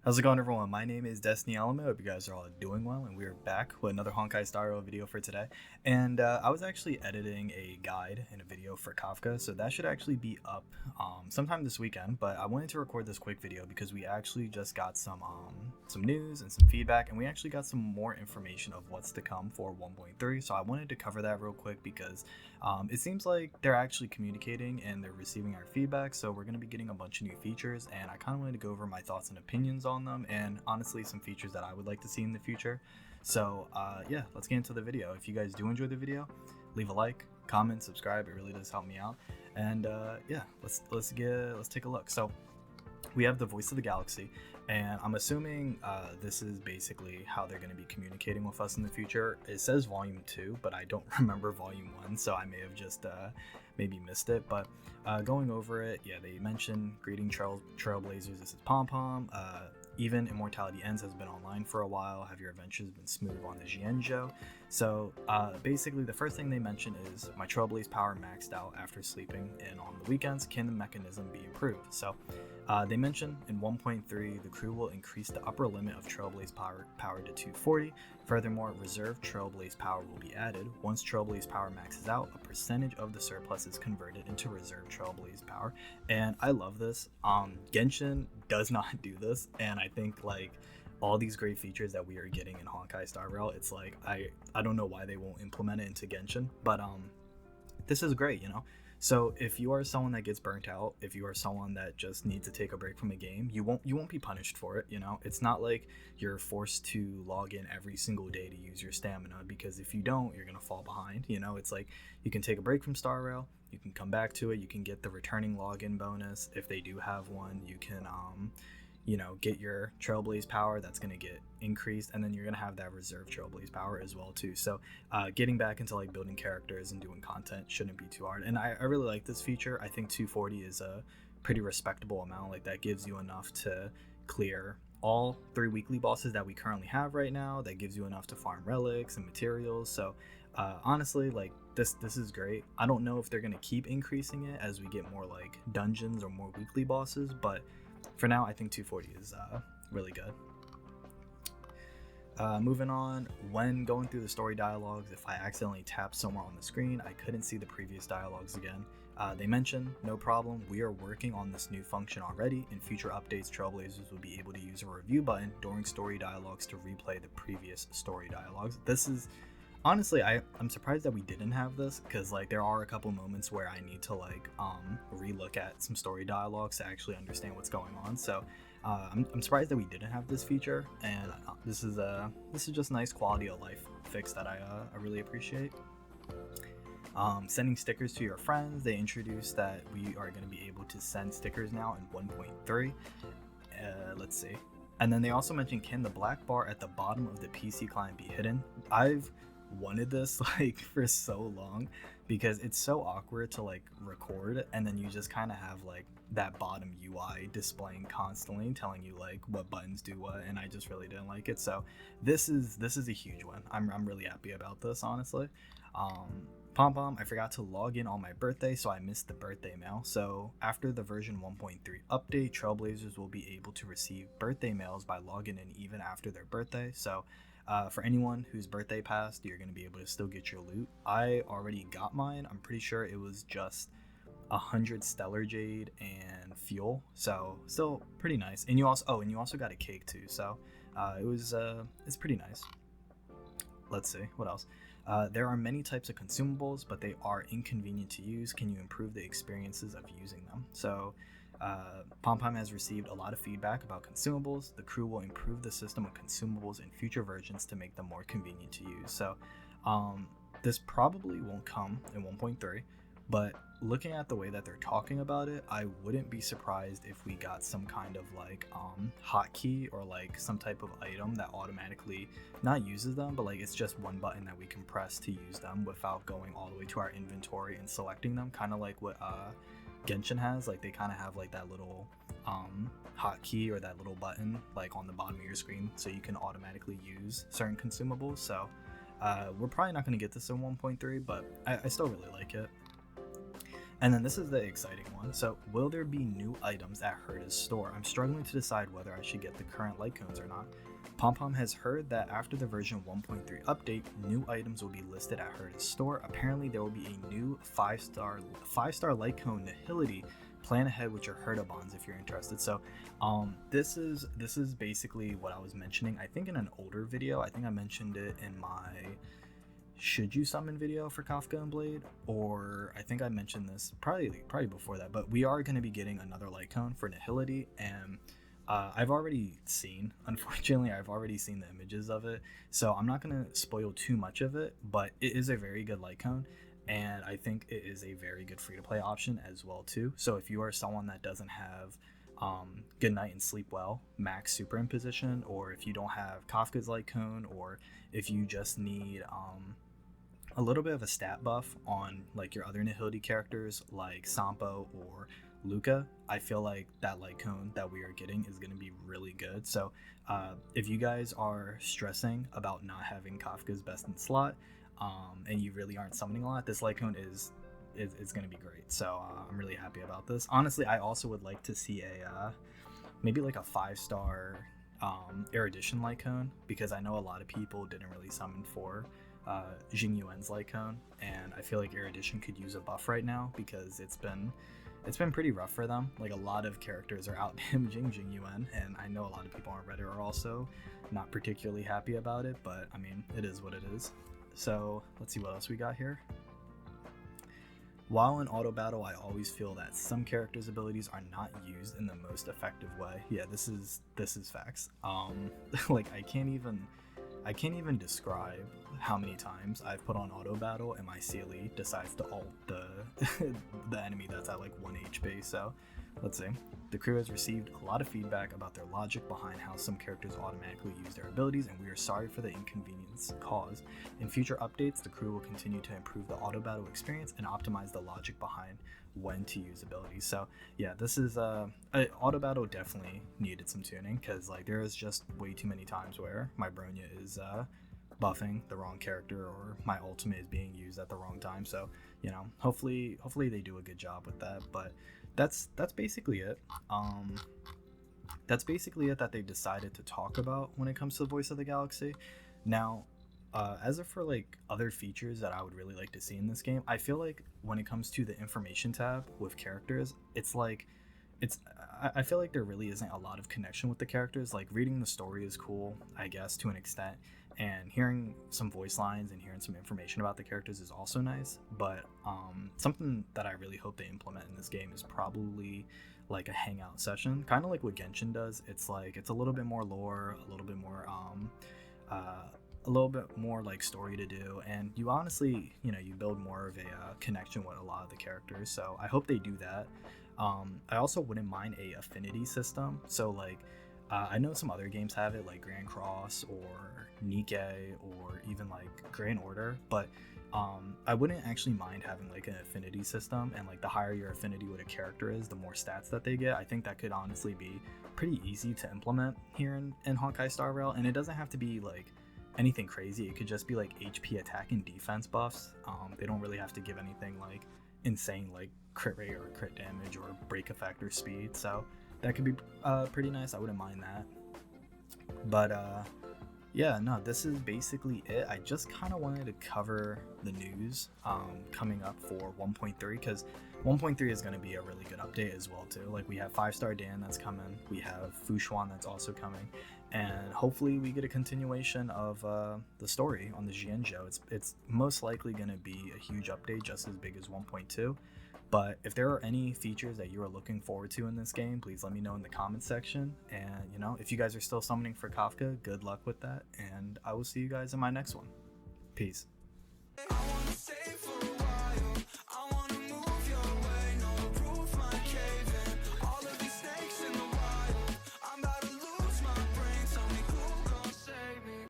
How's it going, everyone? My name is Destinyelement. Hope you guys are all doing well, and we're back with another Honkai Star Rail video for today. And I was actually editing a guide and a video for Kafka, so that should actually be up sometime this weekend. But I wanted to record this quick video because we actually just got some news and some feedback, and we actually got some more information of what's to come for 1.3. So I wanted to cover that real quick because it seems like they're actually communicating and they're receiving our feedback. So we're going to be getting a bunch of new features, and I kind of wanted to go over my thoughts and opinions on them, and honestly some features that I would like to see in the future. So yeah, let's get into the video. If you guys do enjoy the video, leave a like, comment, subscribe. It really does help me out. And yeah, let's take a look. So we have the Voice of the Galaxy, and I'm assuming this is basically how they're going to be communicating with us in the future. It says volume 2, but I don't remember volume 1, so I may have just maybe missed it. But going over it, yeah, they mentioned greeting Trailblazers. This is Pom Pom. Even Immortality Ends has been online for a while. Have your adventures been smooth on the Jianzhou? So basically the first thing they mention is my Trailblaze power maxed out after sleeping, and on the weekends can the mechanism be improved? So they mention in 1.3 the crew will increase the upper limit of Trailblaze power to 240. Furthermore, reserve Trailblaze power will be added. Once Trailblaze power maxes out, a percentage of the surplus is converted into reserve Trailblaze power. And I love this. Genshin does not do this, and I think like all these great features that we are getting in Honkai Star Rail, it's like I don't know why they won't implement it into Genshin, but this is great, you know. So if you are someone that gets burnt out, if you are someone that just needs to take a break from a game, you won't be punished for it, you know. It's not like you're forced to log in every single day to use your stamina, because if you don't, you're gonna fall behind, you know. It's like you can take a break from Star Rail, you can come back to it, you can get the returning login bonus if they do have one. You can you know, get your Trailblaze power that's going to get increased, and then you're going to have that reserve Trailblaze power as well too. So getting back into like building characters and doing content shouldn't be too hard, and I really like this feature. I think 240 is a pretty respectable amount. Like that gives you enough to clear all 3 weekly bosses that we currently have right now. That gives you enough to farm relics and materials. So honestly, like this is great. I don't know if they're going to keep increasing it as we get more like dungeons or more weekly bosses, but for now, I think 240 is really good. Moving on, when going through the story dialogues, if I accidentally tapped somewhere on the screen, I couldn't see the previous dialogues again. They mention, no problem, we are working on this new function already. In future updates, Trailblazers will be able to use a review button during story dialogues to replay the previous story dialogues. This is honestly, I'm surprised that we didn't have this, because like there are a couple moments where I need to like relook at some story dialogues to actually understand what's going on. So I'm surprised that we didn't have this feature, and this is just nice quality of life fix that I really appreciate. Sending stickers to your friends. They introduced that we are going to be able to send stickers now in 1.3. Let's see. And then they also mentioned, can the black bar at the bottom of the PC client be hidden? I've wanted this like for so long, because it's so awkward to like record and then you just kind of have like that bottom UI displaying constantly telling you like what buttons do what, and I just really didn't like it. So this is a huge one. I'm really happy about this, honestly. Pom Pom, I forgot to log in on my birthday, so I missed the birthday mail. So after the version 1.3 update, Trailblazers will be able to receive birthday mails by logging in even after their birthday. So for anyone whose birthday passed, you're going to be able to still get your loot. I already got mine. I'm pretty sure it was just 100 stellar jade and fuel, so still pretty nice. And you also got a cake too, so it's pretty nice. Let's see what else. There are many types of consumables, but they are inconvenient to use. Can you improve the experiences of using them? So Pom Pom has received a lot of feedback about consumables. The crew will improve the system of consumables in future versions to make them more convenient to use. So this probably won't come in 1.3, but looking at the way that they're talking about it, I wouldn't be surprised if we got some kind of like hotkey or like some type of item that automatically not uses them, but like it's just one button that we can press to use them without going all the way to our inventory and selecting them, kind of like what Genshin has. Like they kind of have like that little hotkey or that little button like on the bottom of your screen, so you can automatically use certain consumables. So we're probably not going to get this in 1.3, but I still really like it. And then this is the exciting one. So, will there be new items at Herta's store? I'm struggling to decide whether I should get the current Lightcones or not. Pom has heard that after the version 1.3 update, new items will be listed at Herta's store. Apparently, there will be a new 5-star Lightcone Nihility. Plan ahead with your Herta bonds if you're interested. So, this is basically what I was mentioning. I think in an older video, I think I mentioned it in my should you summon video for Kafka and Blade, or I think I mentioned this probably before that. But we are going to be getting another Lightcone for Nihility, and I've already seen the images of it, so I'm not going to spoil too much of it, but it is a very good Lightcone, and I think it is a very good free-to-play option as well too. So if you are someone that doesn't have Good Night and Sleep Well max superimposition, or if you don't have Kafka's Lightcone, or if you just need a little bit of a stat buff on like your other Nihility characters like Sampo or Luca, I feel like that Lightcone that we are getting is going to be really good. So if you guys are stressing about not having Kafka's best in slot, and you really aren't summoning a lot, this Lightcone is going to be great. So I'm really happy about this. Honestly, I also would like to see a maybe like a 5-star Erudition Lightcone, because I know a lot of people didn't really summon for Jing Yuan's Lightcone, and I feel like Erudition could use a buff right now because it's been pretty rough for them. Like a lot of characters are out damaging Jing Yuan, and I know a lot of people on Reddit are also not particularly happy about it, but I mean, it is what it is. So let's see what else we got here. While in auto battle, I always feel that some characters' abilities are not used in the most effective way. Yeah, this is facts. Like I can't even describe how many times I've put on auto battle and my CLE decides to ult the enemy that's at like 1 HP. So let's see. The crew has received a lot of feedback about their logic behind how some characters automatically use their abilities, and we are sorry for the inconvenience caused. In future updates, the crew will continue to improve the auto battle experience and optimize the logic behind when to use abilities. So yeah, this is auto battle definitely needed some tuning, because like there is just way too many times where my Bronya is buffing the wrong character, or my ultimate is being used at the wrong time. So you know, hopefully they do a good job with that. But that's basically it. That's basically it that they've decided to talk about when it comes to the Voice of the Galaxy. Now, as for like other features that I would really like to see in this game, I feel like when it comes to the information tab with characters, I feel like there really isn't a lot of connection with the characters. Like reading the story is cool, I guess, to an extent, and hearing some voice lines and hearing some information about the characters is also nice. But something that I really hope they implement in this game is probably like a hangout session, kind of like what Genshin does. It's like it's a little bit more lore, a little bit more like story to do, and you honestly, you know, you build more of a connection with a lot of the characters. So I hope they do that. I also wouldn't mind a affinity system. So like I know some other games have it, like Grand Cross or Nikkei or even like Grand Order, but I wouldn't actually mind having like an affinity system, and like the higher your affinity with a character is, the more stats that they get. I think that could honestly be pretty easy to implement here in Honkai Star Rail, and it doesn't have to be like anything crazy. It could just be like HP attack and defense buffs. They don't really have to give anything like insane like crit rate or crit damage or break effect or speed, so that could be pretty nice. I wouldn't mind that. But yeah, no, this is basically it. I just kind of wanted to cover the news coming up for 1.3, because 1.3 is going to be a really good update as well too. Like we have 5-star Dan that's coming, we have Fushuan that's also coming, and hopefully we get a continuation of the story on the Jianzhou. It's most likely going to be a huge update, just as big as 1.2. But if there are any features that you are looking forward to in this game, please let me know in the comments section. And you know, if you guys are still summoning for Kafka, good luck with that, and I will see you guys in my next one. Peace.